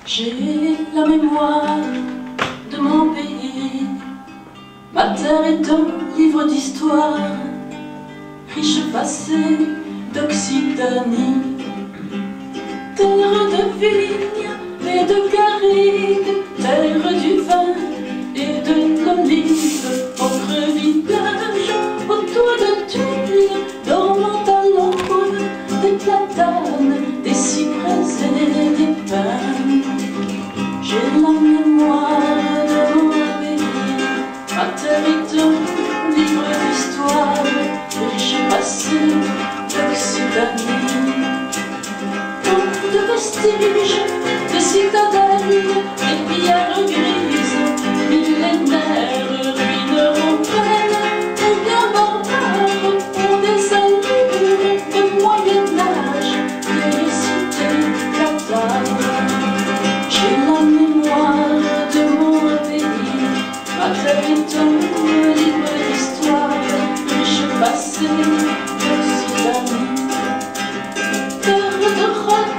J'ai la mémoire de mon pays. Ma terre est un livre d'histoire, riche passé d'Occitanie. Terre de vignes et de garrigues, terre du vin et de l'olive. Pauvre village autour de tuiles, dormant à l'ombre des platanes, des cyprès et des pins. J'ai la mémoire de mon pays. Ma terre est un livre d'histoire, riche passé d'Occitanie. Tant de vestiges, de citadelles, des pierres grises, millénaires, ruines romaines, ou bien barbares, ont des allures de Moyen-Âge, des cités platanes. J'ai la mémoire de mon pays. Ma terre est un livre d'histoire, riche passé d'Occitanie. Terre de roc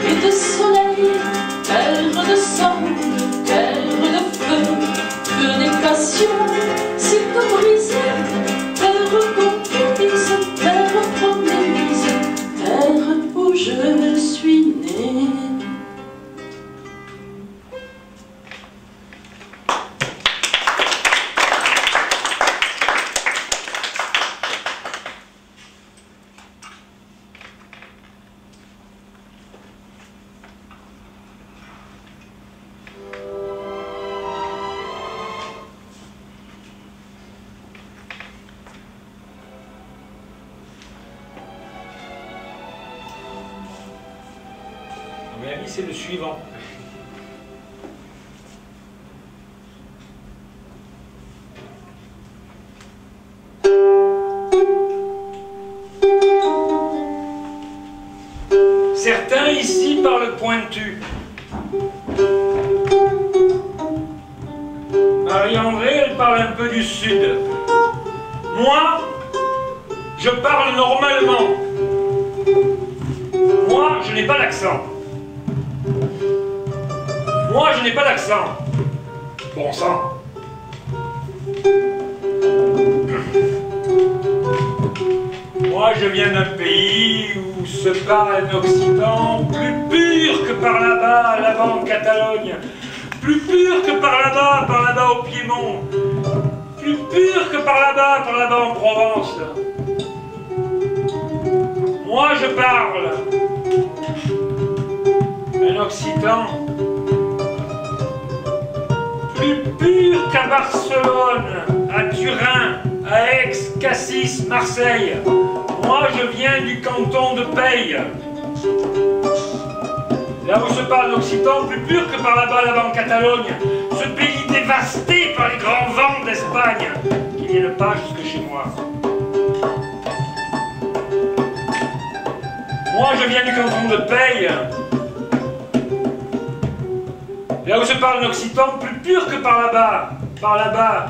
et de soleil, terre de sang, terre de feu, feu des passions, sitôt brisée, terre conquise, terre promise, terre où je suis né. C'est le suivant. Certains ici parlent pointu. Marie-André, elle parle un peu du sud. Moi, je parle normalement. Moi, je n'ai pas d'accent. Moi, je n'ai pas d'accent. Bon sang. Moi, je viens d'un pays où se parle un occitan plus pur que par là-bas en Catalogne, plus pur que par là-bas au Piémont, plus pur que par là-bas en Provence. Moi, je parle un occitan plus pur qu'à Barcelone, à Turin, à Aix, Cassis, Marseille. Moi, je viens du canton de Peille. Là où se parle l'occitan, plus pur que par là-bas en Catalogne. Ce pays dévasté par les grands vents d'Espagne, qui viennent pas jusque chez moi. Moi, je viens du canton de Peille. Là où se parle l'occitan, plus pur que par là-bas,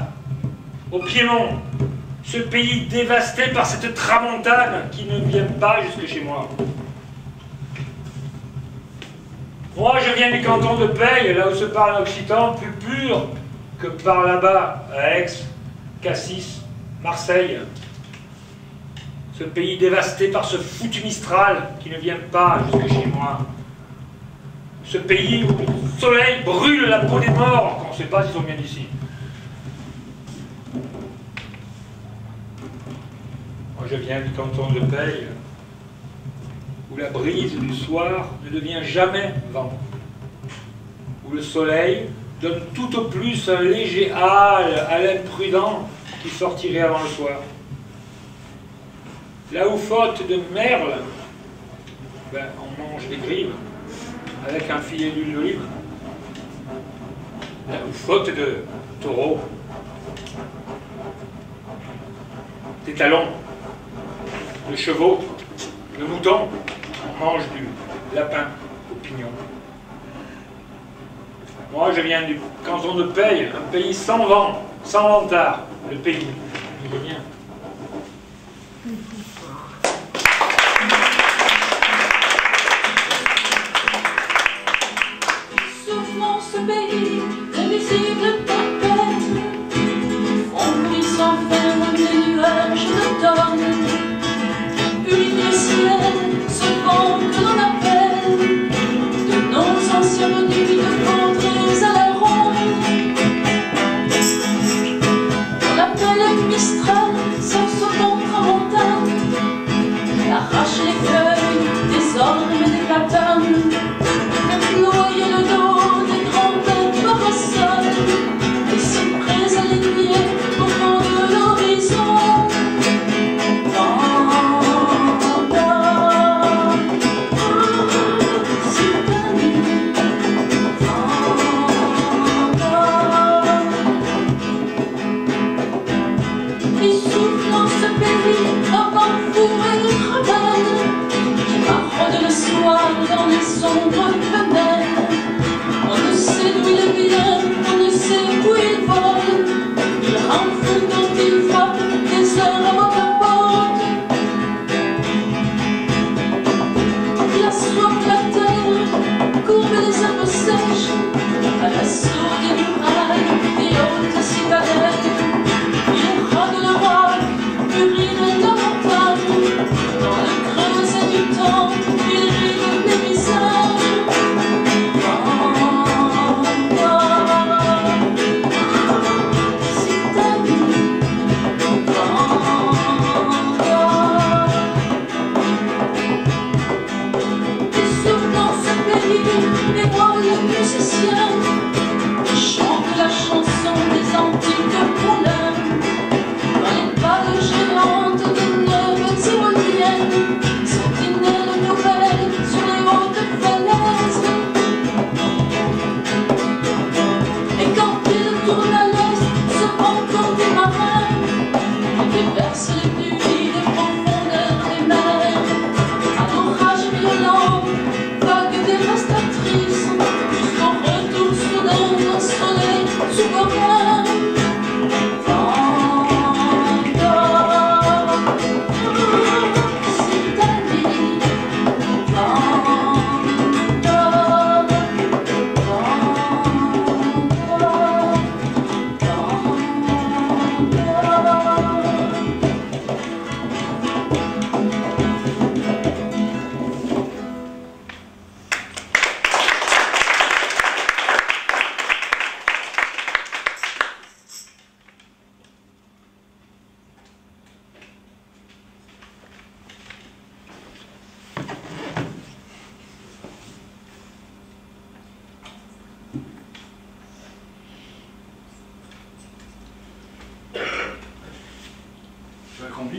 au Piémont. Ce pays dévasté par cette tramontane qui ne vient pas jusque chez moi. Moi, je viens du canton de Peille, là où se parle l'occitan, plus pur que par là-bas, à Aix, Cassis, Marseille. Ce pays dévasté par ce foutu Mistral qui ne vient pas jusque chez moi. Ce pays où le soleil brûle la peau des morts, qu'on ne sait pas s'ils sont bien d'ici. Moi, je viens du canton de Peille, où la brise du soir ne devient jamais vent, où le soleil donne tout au plus un léger hâle à l'imprudent qui sortirait avant le soir. Là où, faute de merle, on mange des grives avec un filet d'huile d'olive. Là où, faute de taureau, des talons, de chevaux, de moutons, on mange du lapin au pignon. Moi, je viens du canton de Peille, un pays sans vent, sans ventard, le pays millionnaire.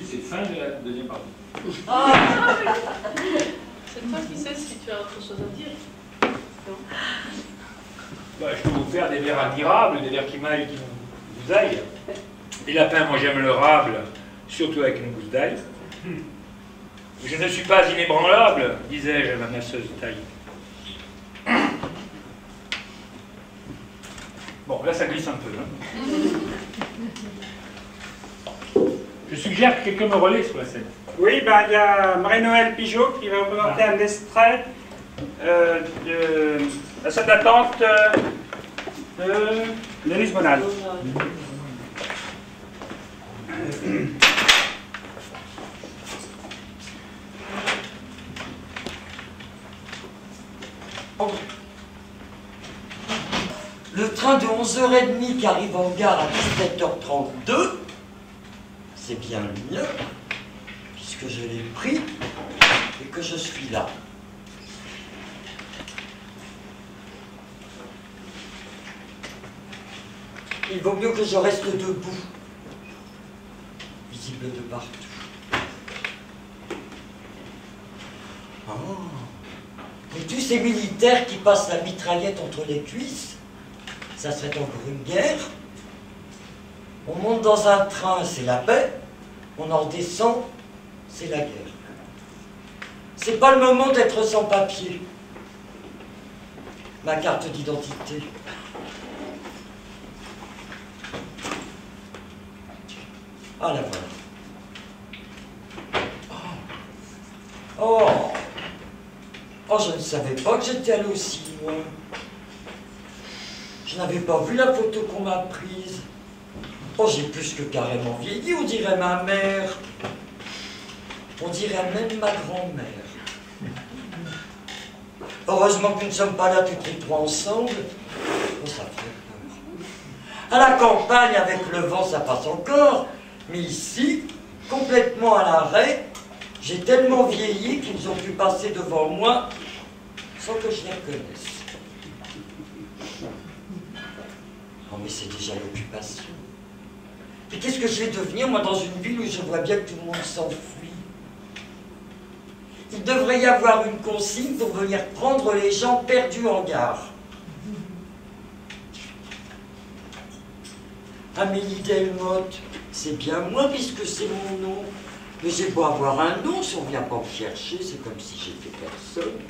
C'est fin de la deuxième partie. Ah, c'est toi qui sais si tu as autre chose à dire. Non. Bah, je peux vous faire des vers admirables, des vers qui m'aillent, qui vous aillent. Les lapins, moi j'aime le rable, surtout avec une gousse d'ail. Je ne suis pas inébranlable, disais-je à ma masseuse taille. Bon, là ça glisse un peu. Hein. Je suggère que quelqu'un me relaie sur la scène. Oui, ben, il y a Marie-Noël Pigeot qui va représenter un extrait de la scène d'attente de Denis Bonal. Le train de 11h30 qui arrive en gare à 17h32, c'est bien le mien, puisque je l'ai pris et que je suis là. Il vaut mieux que je reste debout, visible de partout. Oh. Et tous ces militaires qui passent la mitraillette entre les cuisses, ça serait encore une guerre. On monte dans un train, c'est la paix. On en descend, c'est la guerre. C'est pas le moment d'être sans papier. Ma carte d'identité. Ah, la voilà. Oh. Oh, je ne savais pas que j'étais allé aussi loin. Je n'avais pas vu la photo qu'on m'a prise. Oh, j'ai plus que carrément vieilli, on dirait ma mère. On dirait même ma grand-mère. Heureusement que nous ne sommes pas là toutes les trois ensemble. Oh, ça fait peur. À la campagne, avec le vent, ça passe encore. Mais ici, complètement à l'arrêt, j'ai tellement vieilli qu'ils ont pu passer devant moi sans que je les reconnaisse. Oh, mais c'est déjà l'occupation. Et qu'est-ce que je vais devenir, moi, dans une ville où je vois bien que tout le monde s'enfuit? Il devrait y avoir une consigne pour venir prendre les gens perdus en gare. Amélie Delmotte, c'est bien moi puisque c'est mon nom. Mais j'ai beau avoir un nom, si on ne vient pas me chercher, c'est comme si j'étais personne.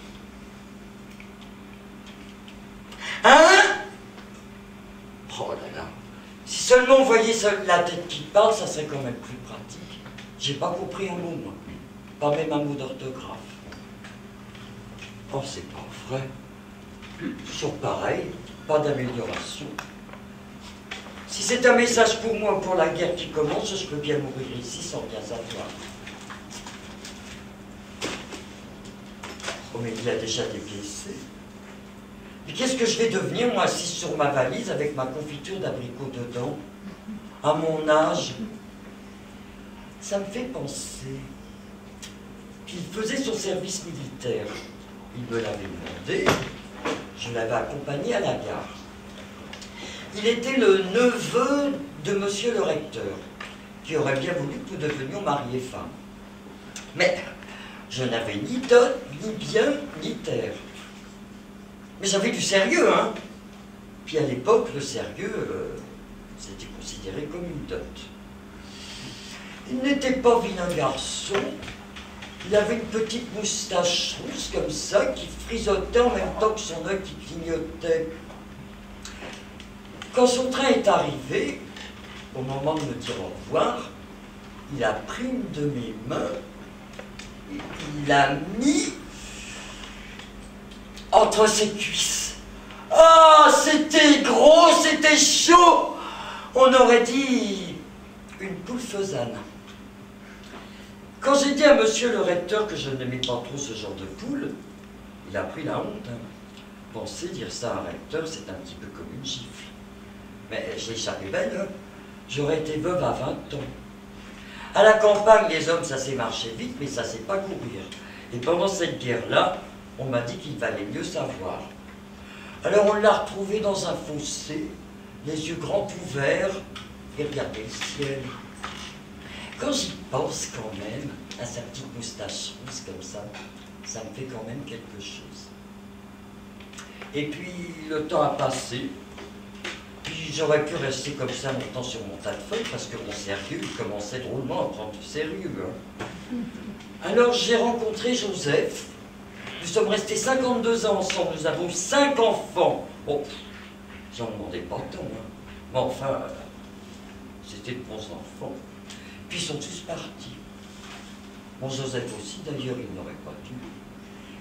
Hein? Oh là là. Si seulement on voyait la tête qui parle, ça serait quand même plus pratique. J'ai pas compris un mot, moi. Pas même un mot d'orthographe. Oh, c'est pas vrai. Toujours pareil, pas d'amélioration. Si c'est un message pour moi, pour la guerre qui commence, je peux bien mourir ici sans rien savoir. Oh, mais il a déjà décaissé. Mais qu'est-ce que je vais devenir, moi, assise sur ma valise avec ma confiture d'abricot dedans, à mon âge? Ça me fait penser qu'il faisait son service militaire. Il me l'avait demandé, je l'avais accompagné à la gare. Il était le neveu de monsieur le recteur, qui aurait bien voulu que nous devenions mari et femme. Mais je n'avais ni dot, ni bien, ni terre. Mais j'avais du sérieux, hein. Puis à l'époque, le sérieux, c'était considéré comme une dot. Il n'était pas vilain garçon. Il avait une petite moustache rousse comme ça, qui frisotait en même temps que son œil qui clignotait. Quand son train est arrivé, au moment de me dire au revoir, il a pris une de mes mains et il l'a mis entre ses cuisses. Ah, c'était gros, c'était chaud. On aurait dit une poule faisane. Quand j'ai dit à monsieur le recteur que je n'aimais pas trop ce genre de poule, il a pris la honte. Hein. Penser dire ça à un recteur, c'est un petit peu comme une gifle. Mais j'ai échappé belle, hein. J'aurais été veuve à 20 ans. À la campagne, les hommes, ça s'est marché vite, mais ça ne sait pas courir. Et pendant cette guerre-là, on m'a dit qu'il valait mieux savoir. Alors on l'a retrouvé dans un fossé, les yeux grands ouverts, et regardait le ciel. Quand j'y pense quand même, à sa petite moustache rousse comme ça me fait quand même quelque chose. Et puis le temps a passé, puis j'aurais pu rester comme ça longtemps sur mon tas de feuilles, parce que mon sérieux, il commençait drôlement à prendre du sérieux. Hein. Alors j'ai rencontré Joseph. Nous sommes restés 52 ans ensemble, nous avons eu 5 enfants. Bon, j'en demandais pas tant, hein. Mais enfin, c'était de bons enfants. Puis ils sont tous partis. Bon, Joseph aussi, d'ailleurs, il n'aurait pas dû.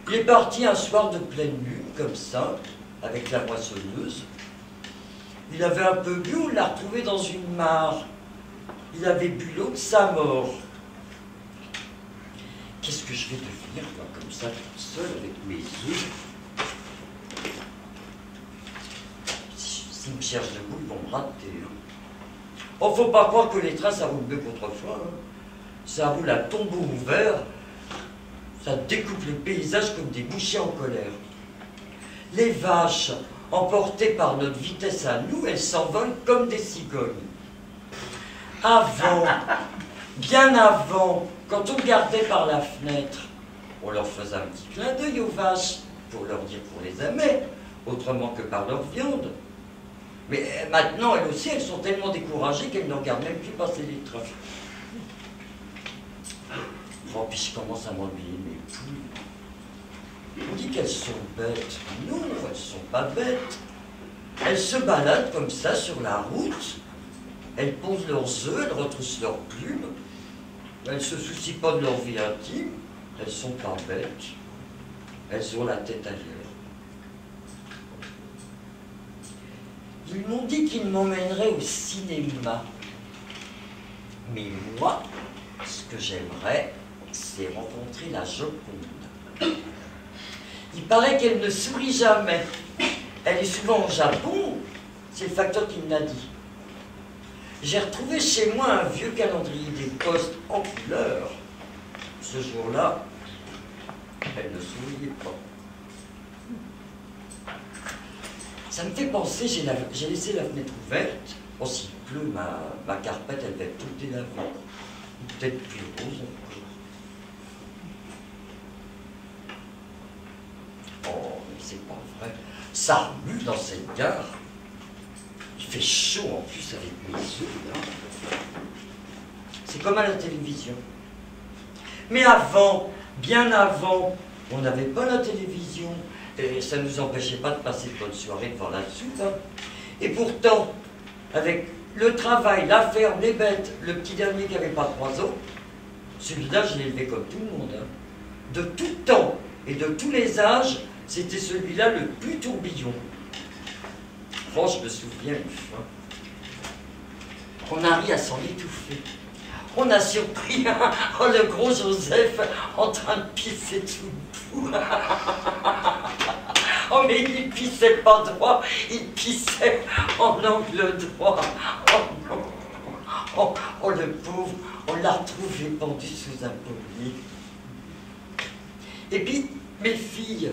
Il est parti un soir de pleine lune, comme ça, avec la moissonneuse. Il avait un peu bu, on l'a retrouvé dans une mare. Il avait bu l'eau de sa mort. Qu'est-ce que je vais devenir, moi, comme ça, toute seule, avec mes œufs? S'ils me cherchent debout, ils vont me rater. Hein. Oh, faut pas croire que les trains, ça roule mieux qu'autrefois. Hein. Ça roule à tombeau ouvert. Ça découpe les paysages comme des bouchers en colère. Les vaches, emportées par notre vitesse à nous, elles s'envolent comme des cigognes. Avant, bien avant, quand on regardait par la fenêtre, on leur faisait un petit clin d'œil aux vaches pour leur dire qu'on les aimait, autrement que par leur viande. Mais maintenant, elles aussi, elles sont tellement découragées qu'elles ne regardent même plus passer les trains. Oh, puis je commence à m'ennuyer mes poules. On dit qu'elles sont bêtes. Non, elles ne sont pas bêtes. Elles se baladent comme ça sur la route. Elles posent leurs œufs, elles retroussent leurs plumes. Elles ne se soucient pas de leur vie intime. Elles ne sont pas bêtes. Elles ont la tête ailleurs. Ils m'ont dit qu'ils m'emmèneraient au cinéma. Mais moi, ce que j'aimerais, c'est rencontrer la Joconde. Il paraît qu'elle ne sourit jamais. Elle est souvent au Japon. C'est le facteur qui me l'a dit. J'ai retrouvé chez moi un vieux calendrier des postes en couleur. Ce jour-là, elle ne souriait pas. Ça me fait penser, j'ai laissé la fenêtre ouverte. Oh, s'il pleut, ma carpette, elle va être toute délavée. Peut-être plus rose encore. Oh, mais c'est pas vrai. Ça remue dans cette gare. Il fait chaud en plus avec mes yeux, là. C'est comme à la télévision. Mais avant, bien avant, on n'avait pas la télévision. Et ça ne nous empêchait pas de passer de bonnes soirées devant la soupe. Hein. Et pourtant, avec le travail, la ferme, les bêtes, le petit dernier qui n'avait pas 3 ans, celui-là, je l'ai élevé comme tout le monde. Hein. De tout temps et de tous les âges, c'était celui-là le plus tourbillon. Oh, je me souviens une fois qu'on a ri à s'en étouffer. on a surpris le gros Joseph en train de pisser tout debout. Oh, mais il pissait pas droit, il pissait en angle droit. Oh non. Oh, le pauvre, on l'a retrouvé pendu sous un pommier. Et puis, mes filles,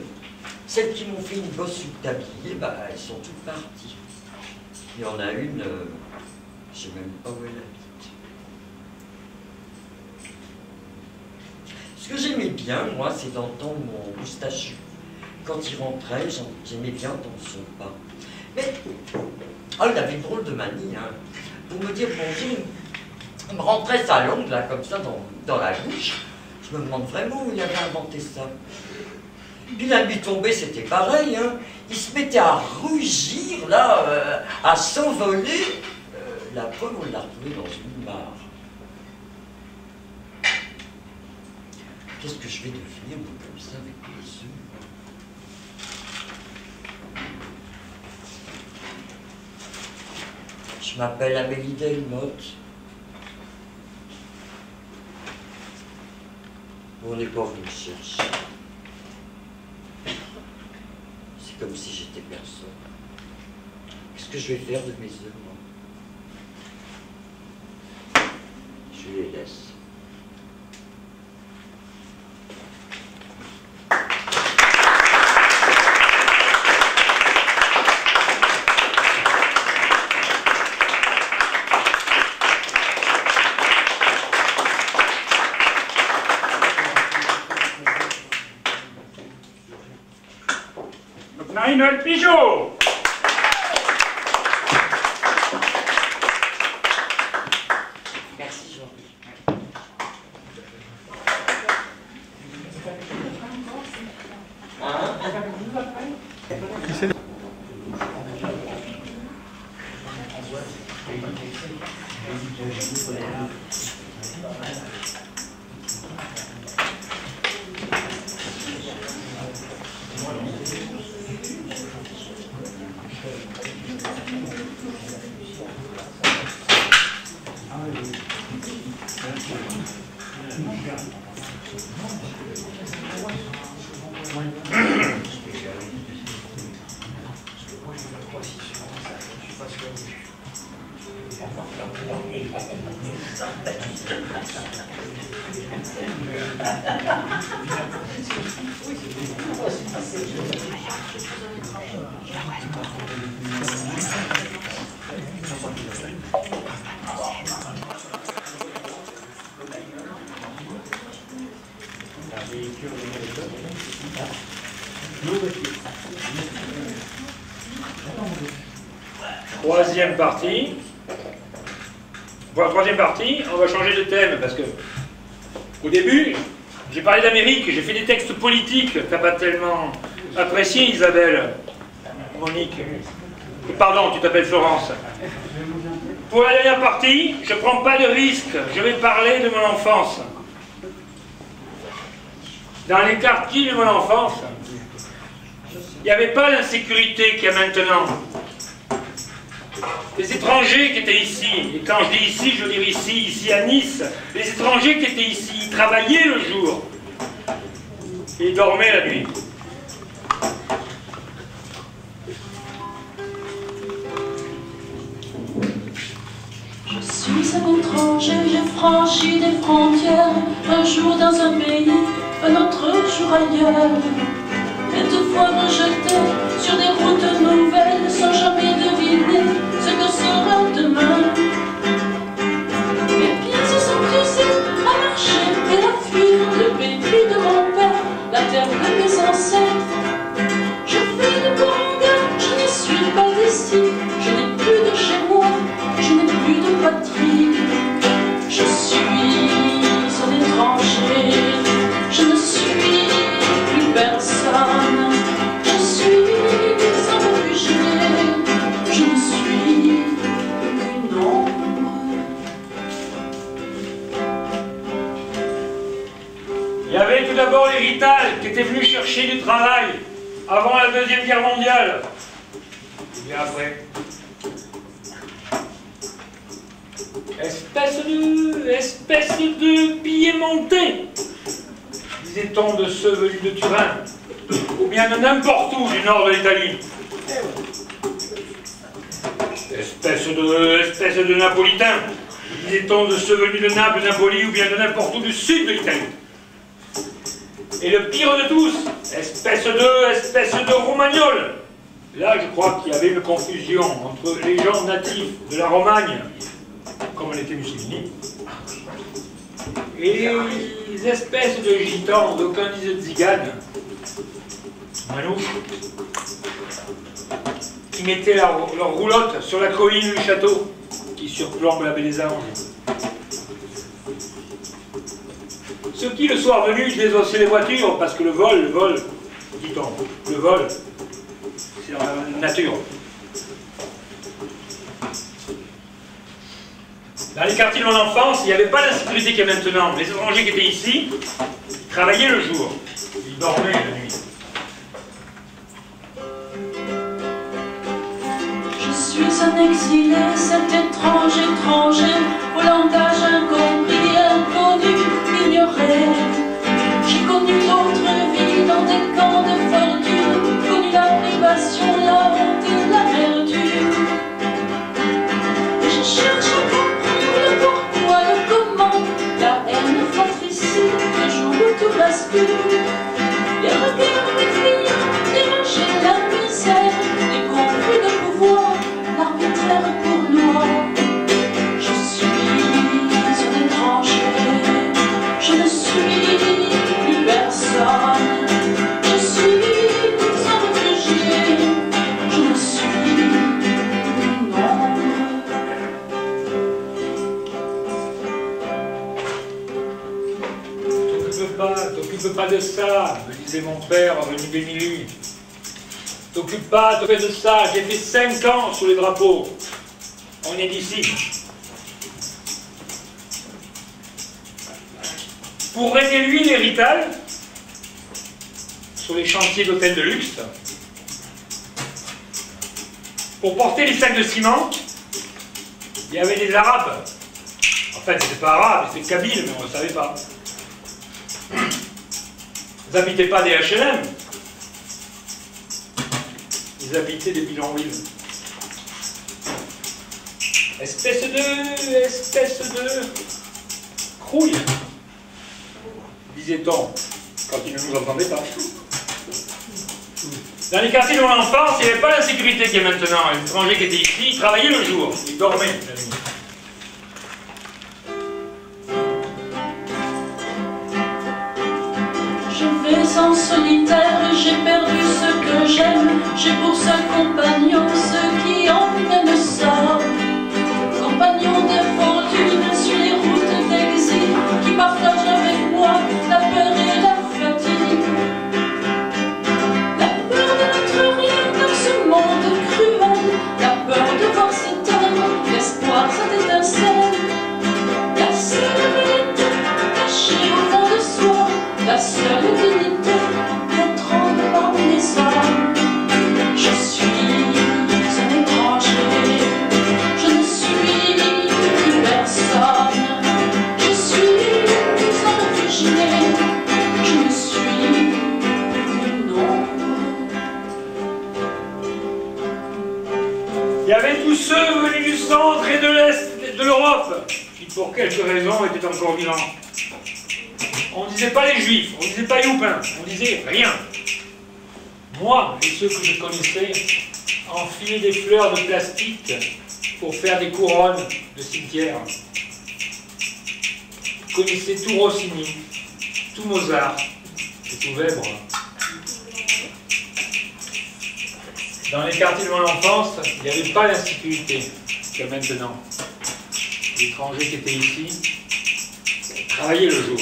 celles qui m'ont fait une bosse sur le tablier, bah, elles sont toutes parties. Il y en a une, je sais même pas où elle habite. Ce que j'aimais bien, moi, c'est d'entendre mon moustachu. Quand il rentrait, j'aimais bien entendre son pas. Mais, oh, il avait une drôle de manie, hein. Pour me dire bonjour, il me rentrait sa langue, là, comme ça, dans la bouche. Je me demande vraiment où il avait inventé ça. Puis la nuit tombée, c'était pareil, hein. Il se mettait à rugir, là, à s'envoler. La preuve, on l'a retrouvé dans une mare. Qu'est-ce que je vais devenir, moi, comme ça, avec les œufs? Je m'appelle Amélie Delmotte. On n'est pas venu me chercher. C'est comme si j'étais personne. Qu'est-ce que je vais faire de mes œufs, moi? Je les laisse. Marie-Noël Pigeot. Merci, Jean. Troisième partie. Pour la troisième partie, on va changer de thème parce que au début, j'ai parlé d'Amérique, j'ai fait des textes politiques que t'as pas tellement apprécié, Isabelle. Monique. Pardon, tu t'appelles Florence. Pour la dernière partie, je prends pas de risque, je vais parler de mon enfance. Dans les quartiers de mon enfance, il n'y avait pas l'insécurité qu'il y a maintenant. Les étrangers qui étaient ici, et quand je dis ici, je veux dire ici à Nice, les étrangers qui étaient ici, ils travaillaient le jour, et ils dormaient la nuit. Je suis un étranger, j'ai franchi des frontières, un jour dans un pays, un autre jour ailleurs. Quelquefois rejeté sur des routes nouvelles, sans jamais deviner ce que sera demain. Mes pieds se sont usés à marcher et à fuir le pays de mon père, la terre de mes ancêtres. Je fais du Congo, je ne suis pas ici, je n'ai plus de chez moi, je n'ai plus de patrie. Je suis un étranger, je ne suis plus personne, je suis un réfugié, je ne suis qu'une ombre. Il y avait tout d'abord les Rital qui étaient venus chercher du travail avant la Deuxième Guerre mondiale. Et bien après. Espèce de piémontais, disait-on de ceux venus de Turin, ou bien de n'importe où du nord de l'Italie. Espèce de napolitain, disait-on de ceux venus de Naples, Napoli, ou bien de n'importe où du sud de l'Italie. Et le pire de tous, espèce de romagnol. Là, je crois qu'il y avait une confusion entre les gens natifs de la Romagne, comme l'était Mussolini, et les espèces de gitans, d'aucuns disaient tziganes, manouches, qui mettaient leur roulotte sur la colline du château, qui surplombe la baie des Anges. Ceux qui, le soir venu, désossaient les voitures, parce que le vol, dit-on, le vol, c'est dans la nature. Dans les quartiers de mon enfance, il n'y avait pas l'insécurité qu'il y a maintenant. Les étrangers qui étaient ici travaillaient le jour, ils dormaient la nuit. Je suis un exilé, cet étrange étranger, au langage incompris, inconnu, ignoré. J'ai connu d'autres vies dans des camps de fortune, connu la privation, la honte et l'amertume. Je cherche à comprendre le pourquoi, le comment, la haine fratricide, le jour où tout bascule. Les regards des filles, déranger la misère, les conflits de pouvoir, l'arbitraire pour loi. Je suis un étranger, je ne suis plus personne. Je suis un réfugié, je ne suis une ombre. T'occupe pas de ça, me disait mon père venu d'Émilie. T'occupe pas de ça, j'ai fait 5 ans sous les drapeaux. On est d'ici. Pour régler l'huile et Rital, sur les chantiers d'hôtels de luxe, pour porter les sacs de ciment, il y avait des Arabes. En fait, c'était pas arabe, c'était kabyle, mais on ne le savait pas. Ils n'habitaient pas des HLM. Ils habitaient des bidonvilles. Espèce de crouille, disait-on, quand ils ne nous entendaient pas. Dans les quartiers de mon enfance, il n'y avait pas l'insécurité qu'il y a maintenant. Les étrangers qui étaient ici, ils travaillaient le jour, ils dormaient la nuit. En solitaire, j'ai perdu ce que j'aime. J'ai pour seul compagnon ceux qui en aiment ça. Compagnon de fortune sur les routes d'exil, qui partagent avec moi la peur et la fatigue. La peur de n'être rien dans ce monde cruel, la peur de voir s'éteindre l'espoir, cette étincelle. La seule vérité cachée au fond de soi, la seule dignité d'être parmi les hommes. Je suis un étranger, je ne suis plus personne. Je suis un réfugié, je ne suis qu'une ombre. Il y avait tous ceux venus du centre et de l'est de l'Europe, qui pour quelques raisons étaient encore vivants. On ne disait pas les juifs, on ne disait pas les Youpins, on disait rien. Moi et ceux que je connaissais enfilaient des fleurs de plastique pour faire des couronnes de cimetière. Je connaissais tout Rossini, tout Mozart et tout Weber. Dans les quartiers de mon enfance, il n'y avait pas l'insécurité qu'il y a maintenant. Les étrangers qui étaient ici travaillaient le jour.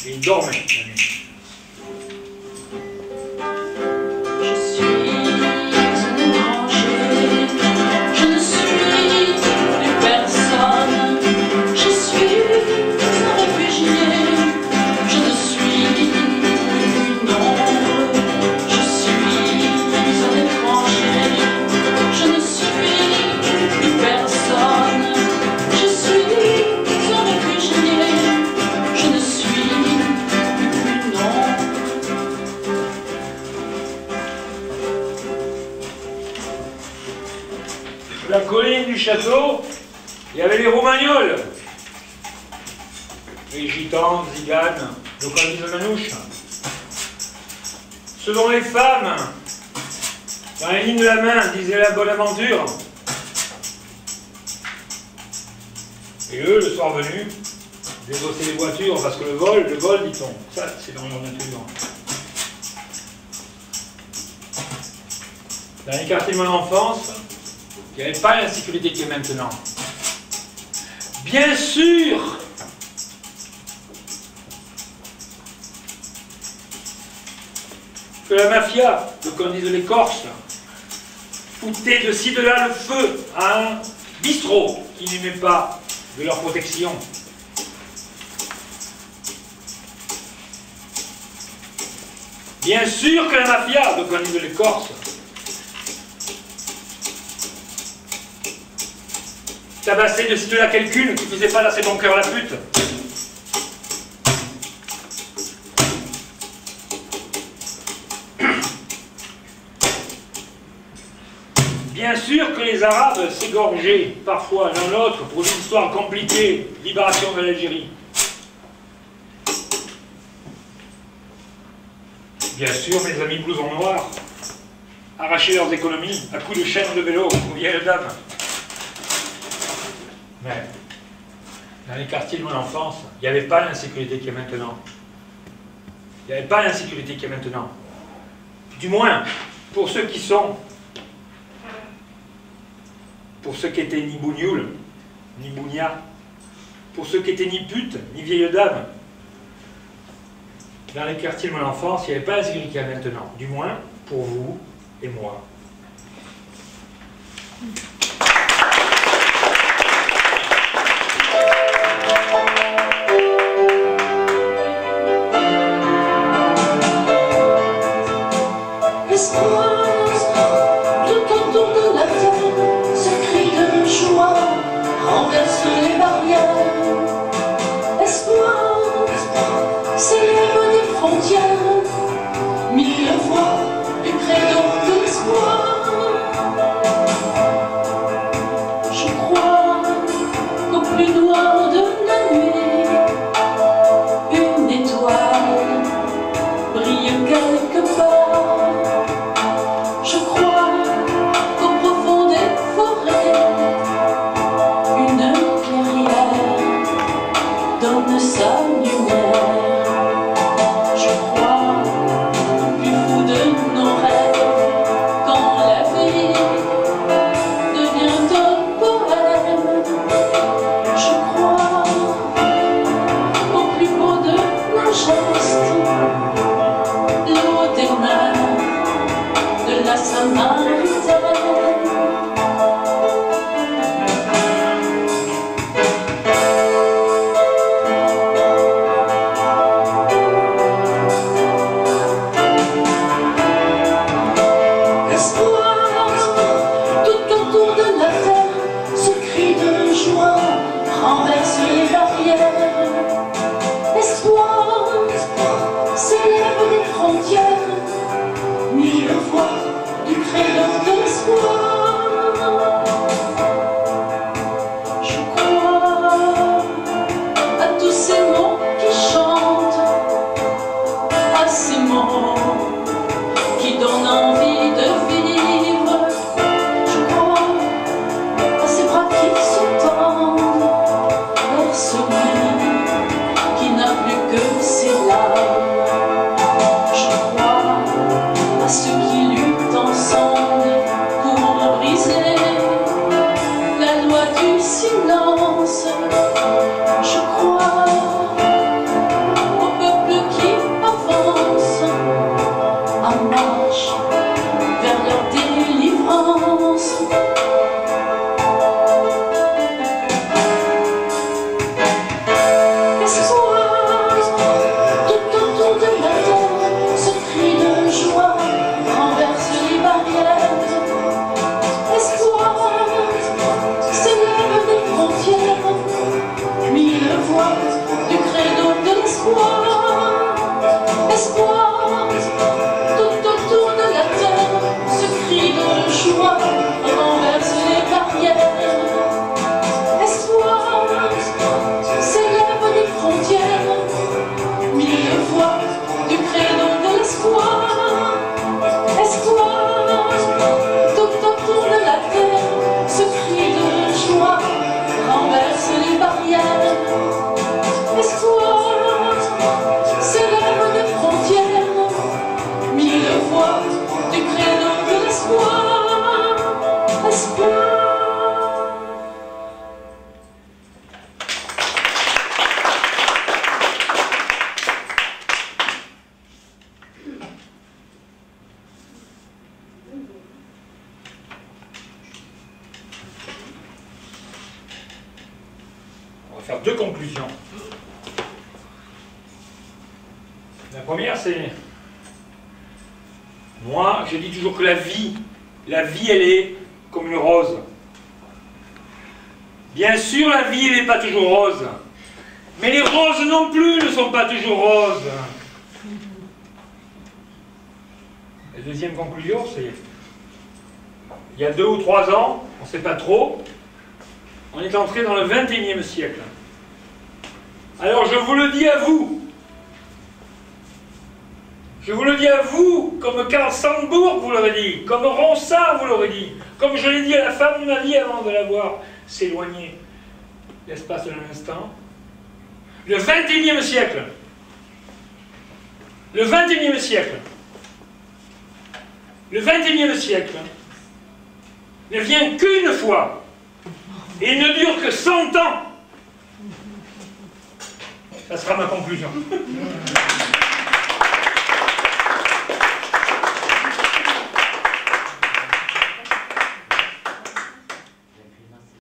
Et il dormait la nuit. Je suis un étranger, je ne suis plus personne. Je suis un réfugié, je ne suis une ombre. Je suis un étranger, je ne suis plus personne. la colline du château, il y avait les Roumagnols. Les gitans, ziganes, localisent de manouche. Ce dont les femmes, dans les lignes de la main, disaient la bonne aventure. Et eux, le soir venu, débossaient les voitures, parce que le vol, dit-on, ça, c'est dans leur nature. Dans les quartiers de mon enfance, il n'y avait pas l'insécurité qu'il y a maintenant. Bien sûr, que la mafia, le qu'on dise les Corses, foutait de ci de là le feu à un bistrot qui n'aimait pas de leur protection. Bien sûr que la mafia, le qu'on dise les Corses, tabassait de ci de là quelqu'une qui faisait pas lasser ton cœur la pute. Bien sûr que les Arabes s'égorgeaient parfois l'un l'autre pour une histoire compliquée, libération de l'Algérie. Bien sûr, mes amis blousons noirs arrachaient leurs économies à coups de chaînes de vélo aux vieilles dames. Mais dans les quartiers de mon enfance, il n'y avait pas l'insécurité qu'il y a maintenant. Il n'y avait pas l'insécurité qu'il y a maintenant. Du moins, pour ceux qui sont... Pour ceux qui étaient ni bougnoul, ni bougna, pour ceux qui étaient ni pute, ni vieille dame. Dans les quartiers de mon enfance, il n'y avait pas la sécurité qu'il y a maintenant. Du moins, pour vous et moi. Renverse les barrières, espoir, s'élève des frontières, mille voix du credo de l'espoir. Je crois qu'au plus noir de la nuit, une étoile brille quelque part. Je crois qu'au profond des forêts, donne sa lumière. Je crois au plus fou de nos rêves, quand la vie devient un poème. Je crois au plus beau de nos gestes, l'eau des mains de la Samaritaine. Renverse les barrières, espoir, s'élève des frontières, mille voix du credo de l'espoir. Je crois à tous ces mots qui chantent, à ces mots qui donnent envie de vivre. Je crois à ces bras qui se tendent, celui qui n'a plus que ses larmes. Je crois à ceux qui luttent ensemble pour briser la loi du silence. Je crois au peuple qui avance en marche faire deux conclusions. La première, c'est... Moi, je dis toujours que la vie, elle est comme une rose. Bien sûr, la vie, elle n'est pas toujours rose. Mais les roses non plus ne sont pas toujours roses. La deuxième conclusion, c'est... Il y a 2 ou 3 ans, on ne sait pas trop, on est entré dans le XXIe siècle. Alors je vous le dis à vous. Je vous le dis à vous, comme Karl Sandburg vous l'aurait dit, comme Ronsard vous l'aurait dit, comme je l'ai dit à la femme de ma vie avant de la voir s'éloigner l'espace d'un instant. Le XXIe siècle. Le XXIe siècle. Le XXIe siècle ne vient qu'une fois et il ne dure que 100 ans. Ça sera ma conclusion.